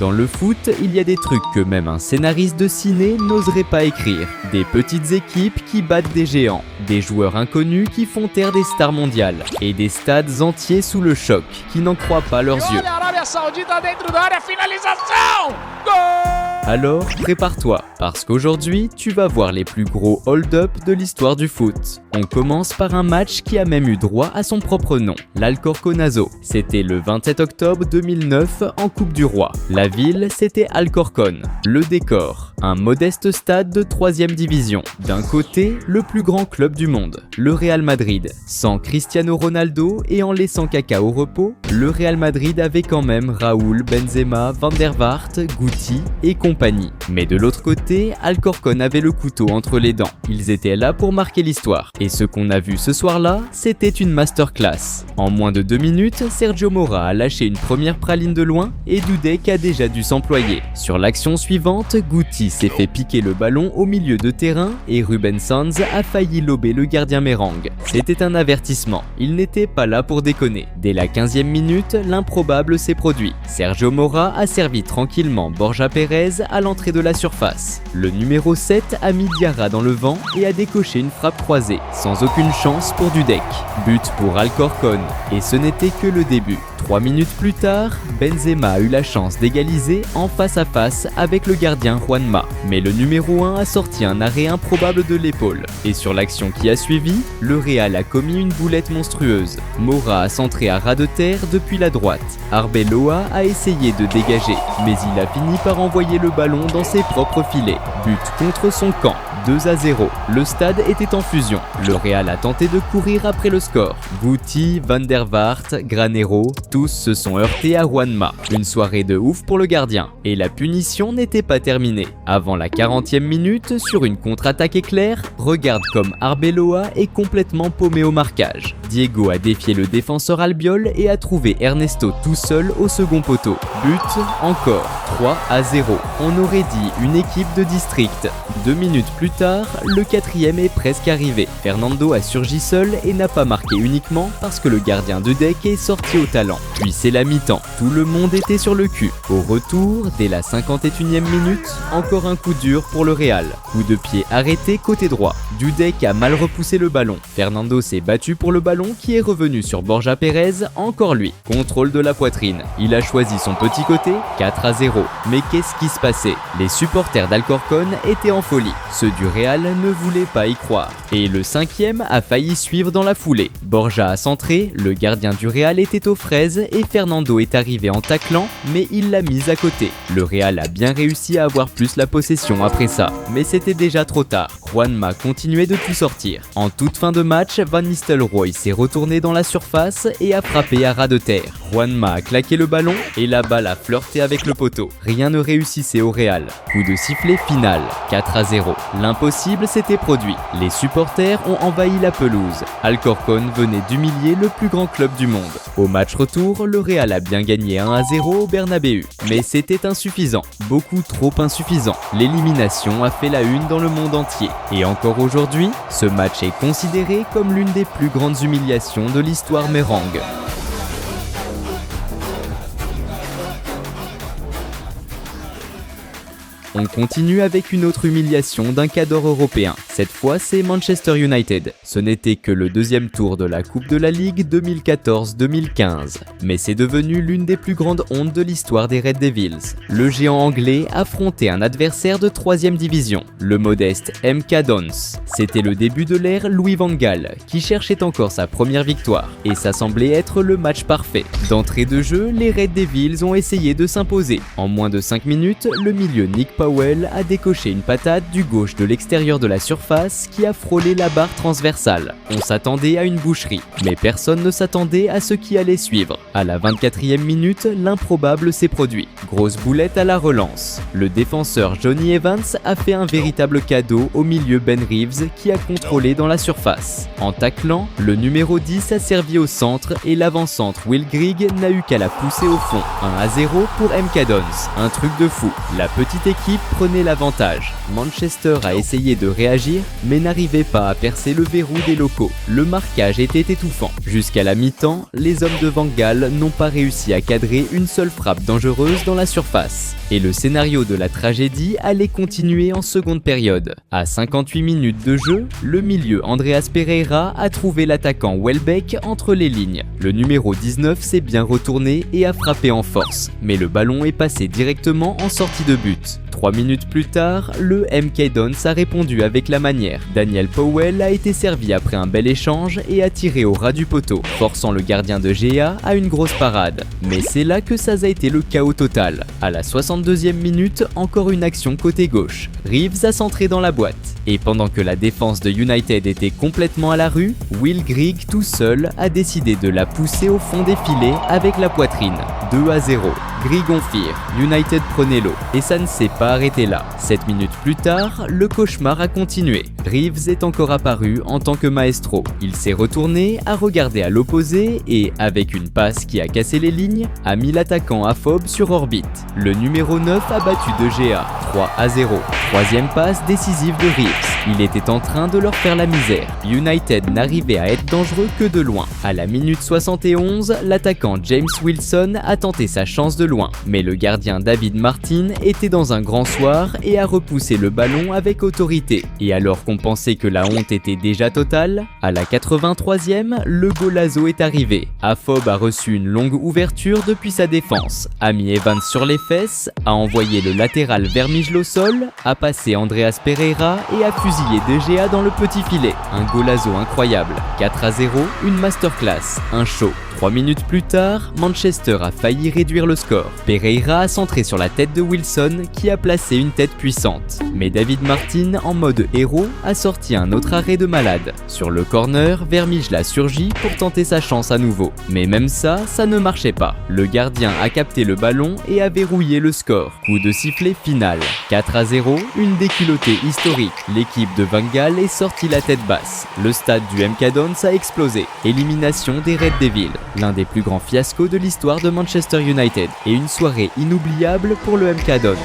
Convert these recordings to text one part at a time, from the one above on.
Dans le foot, il y a des trucs que même un scénariste de ciné n'oserait pas écrire. Des petites équipes qui battent des géants, des joueurs inconnus qui font taire des stars mondiales, et des stades entiers sous le choc, qui n'en croient pas leurs yeux. Alors, prépare-toi, parce qu'aujourd'hui, tu vas voir les plus gros hold-up de l'histoire du foot. On commence par un match qui a même eu droit à son propre nom, l'Alcorconazo. C'était le 27 octobre 2009 en Coupe du Roi. La ville, c'était Alcorcón. Le décor, un modeste stade de 3e division. D'un côté, le plus grand club du monde, le Real Madrid. Sans Cristiano Ronaldo et en laissant Kaka au repos, le Real Madrid avait quand même Raúl, Benzema, Van der Vaart, Guti et compagnie. Mais de l'autre côté, Alcorcón avait le couteau entre les dents. Ils étaient là pour marquer l'histoire. Et ce qu'on a vu ce soir-là, c'était une masterclass. En moins de 2 minutes, Sergio Mora a lâché une première praline de loin et Dudek a déjà dû s'employer. Sur l'action suivante, Guti s'est fait piquer le ballon au milieu de terrain et Ruben Sanz a failli lober le gardien Merengue. C'était un avertissement. Il n'était pas là pour déconner. Dès la 15e minute, l'improbable s'est produit. Sergio Mora a servi tranquillement Borja Pérez à l'entrée de la surface. Le numéro 7 a mis Diarra dans le vent et a décoché une frappe croisée, sans aucune chance pour Dudek. But pour Alcorcón, et ce n'était que le début. 3 minutes plus tard, Benzema a eu la chance d'égaliser en face à face avec le gardien Juanma. Mais le numéro 1 a sorti un arrêt improbable de l'épaule. Et sur l'action qui a suivi, le Real a commis une boulette monstrueuse. Mora a centré à ras de terre depuis la droite. Arbeloa a essayé de dégager, mais il a fini par envoyer le ballon dans ses propres filets. But contre son camp. 2-0. Le stade était en fusion. Le Real a tenté de courir après le score. Guti, Van der Vaart, Granero, tous se sont heurtés à Juanma. Une soirée de ouf pour le gardien. Et la punition n'était pas terminée. Avant la 40e minute, sur une contre-attaque éclair, regarde comme Arbeloa est complètement paumé au marquage. Diego a défié le défenseur Albiol et a trouvé Ernesto tout seul au second poteau. But encore. 3-0. On aurait dit une équipe de district. 2 minutes plus tard, le 4e est presque arrivé. Fernando a surgi seul et n'a pas marqué uniquement parce que le gardien Dudek est sorti au talent. Puis c'est la mi-temps. Tout le monde était sur le cul. Au retour, dès la 51e minute, encore un coup dur pour le Real. Coup de pied arrêté côté droit. Dudek a mal repoussé le ballon. Fernando s'est battu pour le ballon qui est revenu sur Borja Pérez, encore lui. Contrôle de la poitrine. Il a choisi son petit côté, 4-0. Mais qu'est-ce qui se passait? Les supporters d'Alcorcón étaient en folie. Ceux du Real ne voulaient pas y croire. Et le 5e a failli suivre dans la foulée. Borja a centré, le gardien du Real était aux fraises et Fernando est arrivé en taclant, mais il l'a mise à côté. Le Real a bien réussi à avoir plus la possession après ça, mais c'était déjà trop tard. Juanma continuait de tout sortir. En toute fin de match, Van Nistelrooy s'est retourné dans la surface et a frappé à ras de terre. Juanma a claqué le ballon et la balle a flirté avec le poteau. Rien ne réussissait au Real. Coup de sifflet final, 4-0. L'impossible s'était produit. Les supporters ont envahi la pelouse. Alcorcón venait d'humilier le plus grand club du monde. Au match retour, le Real a bien gagné 1-0 au Bernabéu. Mais c'était insuffisant. Beaucoup trop insuffisant. L'élimination a fait la une dans le monde entier. Et encore aujourd'hui, ce match est considéré comme l'une des plus grandes humiliations de l'histoire merengue. On continue avec une autre humiliation d'un cadre européen. Cette fois, c'est Manchester United. Ce n'était que le 2e tour de la Coupe de la Ligue 2014-2015. Mais c'est devenu l'une des plus grandes hontes de l'histoire des Red Devils. Le géant anglais affrontait un adversaire de 3e division, le modeste MK Dons. C'était le début de l'ère Louis van Gaal, qui cherchait encore sa première victoire. Et ça semblait être le match parfait. D'entrée de jeu, les Red Devils ont essayé de s'imposer. En moins de 5 minutes, le milieu Nick Powell a décoché une patate du gauche de l'extérieur de la surface qui a frôlé la barre transversale. On s'attendait à une boucherie, mais personne ne s'attendait à ce qui allait suivre. À la 24e minute, l'improbable s'est produit. Grosse boulette à la relance. Le défenseur Johnny Evans a fait un véritable cadeau au milieu Ben Reeves qui a contrôlé dans la surface. En taclant, le numéro 10 a servi au centre et l'avant-centre Will Grigg n'a eu qu'à la pousser au fond. 1-0 pour MK Dons. Un truc de fou. La petite équipe équipes prenaient l'avantage. Manchester a essayé de réagir, mais n'arrivait pas à percer le verrou des locaux. Le marquage était étouffant. Jusqu'à la mi-temps, les hommes de Van Gaal n'ont pas réussi à cadrer une seule frappe dangereuse dans la surface. Et le scénario de la tragédie allait continuer en seconde période. À 58 minutes de jeu, le milieu Andreas Pereira a trouvé l'attaquant Welbeck entre les lignes. Le numéro 19 s'est bien retourné et a frappé en force, mais le ballon est passé directement en sortie de but. 3 minutes plus tard, le MK Dons a répondu avec la manière. Daniel Powell a été servi après un bel échange et a tiré au ras du poteau, forçant le gardien de GA à une grosse parade. Mais c'est là que ça a été le chaos total. À la 62e minute, encore une action côté gauche. Reeves a centré dans la boîte. Et pendant que la défense de United était complètement à la rue, Will Grigg tout seul a décidé de la pousser au fond des filets avec la poitrine. 2-0. Grigg Onfir, United prenait l'eau. Et ça ne s'est pas arrêté là. 7 minutes plus tard, le cauchemar a continué. Reeves est encore apparu en tant que maestro. Il s'est retourné, a regardé à l'opposé et, avec une passe qui a cassé les lignes, a mis l'attaquant Afobe sur orbite. Le numéro 9 a battu De Gea, 3-0. Troisième passe décisive de Reeves. Il était en train de leur faire la misère. United n'arrivait à être dangereux que de loin. À la minute 71, l'attaquant James Wilson a tenté sa chance de loin. Mais le gardien David Martin était dans un grand soir et a repoussé le ballon avec autorité. Et alors qu'on pensait que la honte était déjà totale, à la 83e, le golazo est arrivé. Afobe a reçu une longue ouverture depuis sa défense, a mis Evans sur les fesses, a envoyé le latéral Vermigel au sol, a passé Andreas Pereira et a fusillé De Gea dans le petit filet. Un golazo incroyable. 4-0, une masterclass, un show. 3 minutes plus tard, Manchester a failli réduire le score. Pereira a centré sur la tête de Wilson qui a placé une tête puissante. Mais David Martin, en mode héros, a sorti un autre arrêt de malade. Sur le corner, Vermigel a surgi pour tenter sa chance à nouveau. Mais même ça ne marchait pas. Le gardien a capté le ballon et a verrouillé le score. Coup de sifflet final. 4-0, une déculottée historique. L'équipe de Van Gaal est sortie la tête basse. Le stade du MK Dons a explosé. Élimination des Red Devils. L'un des plus grands fiascos de l'histoire de Manchester United et une soirée inoubliable pour le MK Dons.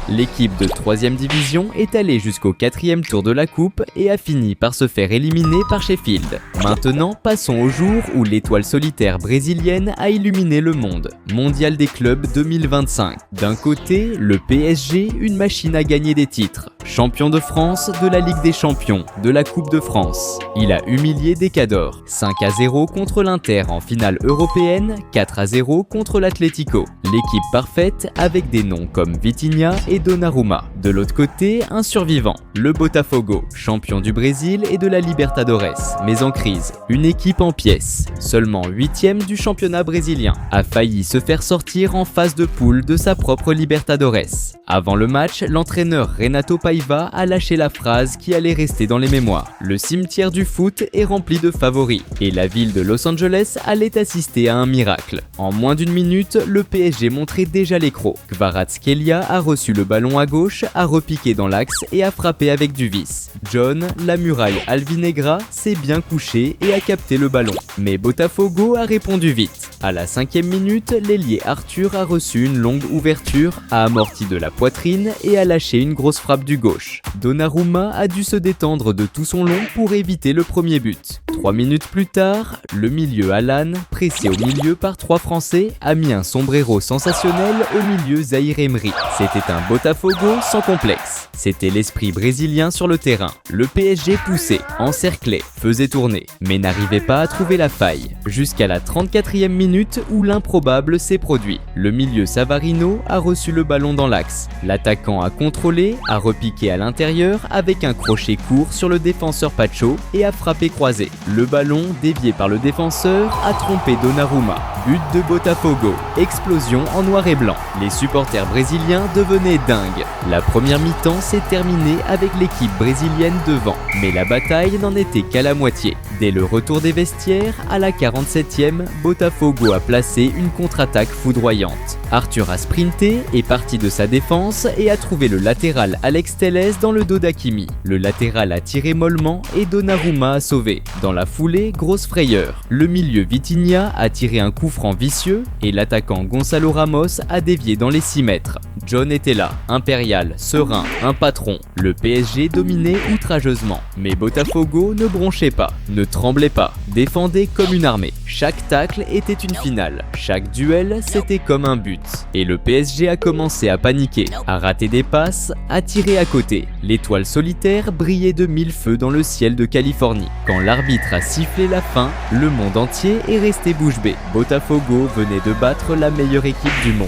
L'équipe de 3ème division est allée jusqu'au 4e tour de la coupe et a fini par se faire éliminer par Sheffield. Maintenant, passons au jour où l'étoile solitaire brésilienne a illuminé le monde. Mondial des clubs 2025. D'un côté, le PSG, une machine à gagner des titres. Champion de France, de la Ligue des Champions, de la Coupe de France. Il a humilié des cadors. 5-0 contre l'Inter en finale européenne, 4-0 contre l'Atlético. L'équipe parfaite avec des noms comme Vitinha et Donnarumma. De l'autre côté, un survivant, le Botafogo, champion du Brésil et de la Libertadores, mais en crise. Une équipe en pièces, seulement 8e du championnat brésilien, a failli se faire sortir en phase de poule de sa propre Libertadores. Avant le match, l'entraîneur Renato Paiva a lâché la phrase qui allait rester dans les mémoires. Le cimetière du foot est rempli de favoris, et la ville de Los Angeles allait assister à un miracle. En moins d'une minute, le PSG montrait déjà les crocs. Kvaratskhelia a reçu le ballon à gauche, a repiqué dans l'axe et a frappé avec du vice. John, la muraille albinegra, s'est bien couché et a capté le ballon. Mais Botafogo a répondu vite. À la 5e minute, l'ailier Arthur a reçu une longue ouverture, a amorti de la poitrine et a lâché une grosse frappe du gauche. Donnarumma a dû se détendre de tout son long pour éviter le premier but. 3 minutes plus tard, le milieu Alan, pressé au milieu par 3 Français, a mis un sombrero sensationnel au milieu Zahir Emery. C'était un Botafogo sans complexe. C'était l'esprit brésilien sur le terrain. Le PSG poussait, encerclait, faisait tourner, mais n'arrivait pas à trouver la faille. Jusqu'à la 34e minute où l'improbable s'est produit. Le milieu Savarino a reçu le ballon dans l'axe. L'attaquant a contrôlé, a repiqué à l'intérieur avec un crochet court sur le défenseur Pacho et a frappé croisé. Le ballon, dévié par le défenseur, a trompé Donnarumma. But de Botafogo. Explosion en noir et blanc. Les supporters brésiliens devenaient dingues. La première mi-temps s'est terminée avec l'équipe brésilienne devant. Mais la bataille n'en était qu'à la moitié. Dès le retour des vestiaires, à la 47e, Botafogo a placé une contre-attaque foudroyante. Arthur a sprinté, est parti de sa défense et a trouvé le latéral Alex Telles dans le dos d'Hakimi. Le latéral a tiré mollement et Donnarumma a sauvé. Dans la foulée, grosse frayeur. Le milieu Vitinha a tiré un coup franc vicieux et l'attaquant Gonzalo Ramos a dévié dans les 6 mètres. John était là, impérial, serein, un patron. Le PSG dominait outrageusement. Mais Botafogo ne bronchait pas, ne tremblait pas, défendait comme une armée. Chaque tacle était une finale, chaque duel c'était comme un but. Et le PSG a commencé à paniquer, à rater des passes, à tirer à côté. L'étoile solitaire brillait de 1000 feux dans le ciel de Californie. Quand l'arbitre a sifflé la fin, le monde entier est resté bouche bée. Botafogo venait de battre la meilleure équipe du monde.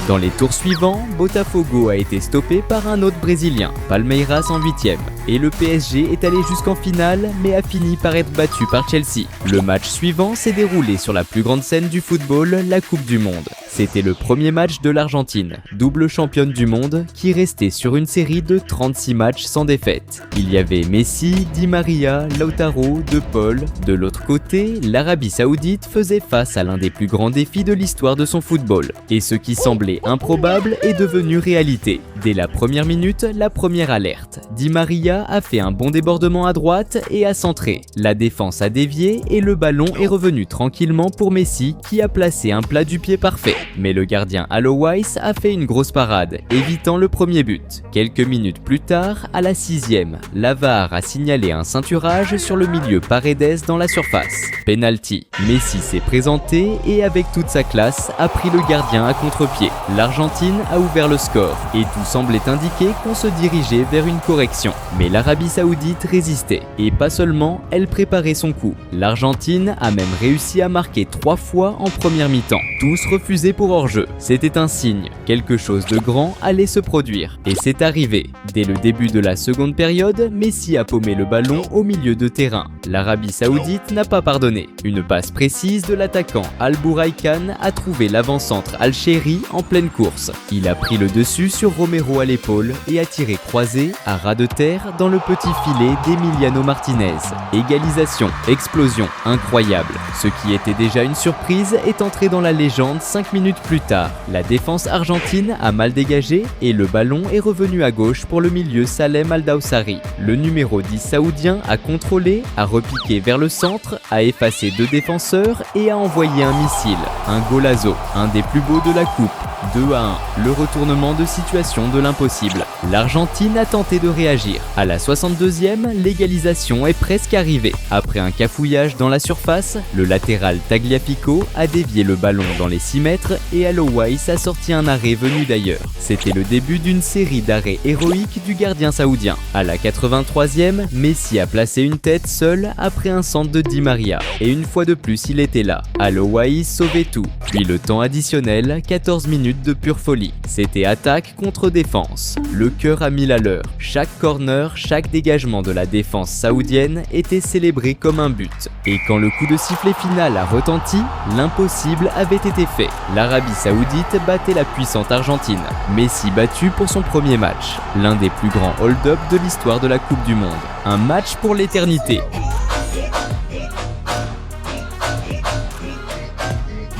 Dans les tours suivants, Botafogo a été stoppé par un autre Brésilien, Palmeiras en 8e. Et le PSG est allé jusqu'en finale, mais a fini par être battu par Chelsea. Le match suivant s'est déroulé sur la plus grande scène du football, la Coupe du Monde. C'était le premier match de l'Argentine, double championne du monde, qui restait sur une série de 36 matchs sans défaite. Il y avait Messi, Di Maria, Lautaro, De Paul. De l'autre côté, l'Arabie Saoudite faisait face à l'un des plus grands défis de l'histoire de son football. Et ce qui semblait improbable est devenu réalité. Dès la première minute, la première alerte. Di Maria a fait un bon débordement à droite et a centré. La défense a dévié et le ballon est revenu tranquillement pour Messi qui a placé un plat du pied parfait. Mais le gardien Alois a fait une grosse parade, évitant le premier but. Quelques minutes plus tard, à la 6e, la VAR a signalé un ceinturage sur le milieu Paredes dans la surface. Penalty. Messi s'est présenté et avec toute sa classe a pris le gardien à contre-pied. L'Argentine a ouvert le score et tout semblait indiquer qu'on se dirigeait vers une correction. Mais l'Arabie Saoudite résistait et pas seulement, elle préparait son coup. L'Argentine a même réussi à marquer 3 fois en première mi-temps. Tous refusés pour hors-jeu. C'était un signe. Quelque chose de grand allait se produire. Et c'est arrivé. Dès le début de la seconde période, Messi a paumé le ballon au milieu de terrain. L'Arabie Saoudite n'a pas pardonné. Une passe précise de l'attaquant Al Bouraïkan a trouvé l'avant-centre Al-Shehri en pleine course. Il a pris le dessus sur Romero à l'épaule et a tiré croisé à ras de terre dans le petit filet d'Emiliano Martinez. Égalisation, explosion, incroyable. Ce qui était déjà une surprise est entré dans la légende 5 minutes plus tard. La défense argentine a mal dégagé et le ballon est revenu à gauche pour le milieu Salem Al-Dawsari. Le numéro 10 saoudien a contrôlé, a repiqué vers le centre, a effacé 2 défenseurs et a envoyé un missile. Un golazo, un des plus beaux de la coupe. 2-1, le retournement de situation de l'impossible. L'Argentine a tenté de réagir. À la 62e, l'égalisation est presque arrivée. Après un cafouillage dans la surface, le latéral Tagliafico a dévié le ballon dans les 6 mètres et Alois a sorti un arrêt venu d'ailleurs. C'était le début d'une série d'arrêts héroïques du gardien saoudien. À la 83e, Messi a placé une tête seule après un centre de Di Maria. Et une fois de plus, il était là. Alois sauvait tout. Puis le temps additionnel, 14 minutes de pure folie. C'était attaque contre défense. Le cœur a mis à l'heure. Chaque corner, chaque dégagement de la défense saoudienne était célébré comme un but. Et quand le coup de sifflet final a retenti, l'impossible avait été fait. L'Arabie Saoudite battait la puissante Argentine. Messi battu pour son premier match. L'un des plus grands hold-up de l'histoire de la Coupe du Monde. Un match pour l'éternité.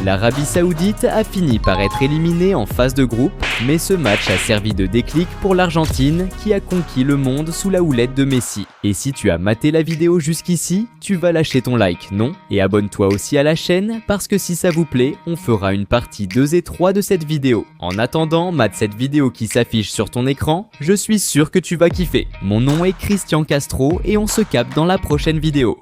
L'Arabie Saoudite a fini par être éliminée en phase de groupe, mais ce match a servi de déclic pour l'Argentine qui a conquis le monde sous la houlette de Messi. Et si tu as maté la vidéo jusqu'ici, tu vas lâcher ton like, non? Et abonne-toi aussi à la chaîne parce que si ça vous plaît, on fera une partie 2 et 3 de cette vidéo. En attendant, mate cette vidéo qui s'affiche sur ton écran, je suis sûr que tu vas kiffer. Mon nom est Christian Castro et on se capte dans la prochaine vidéo.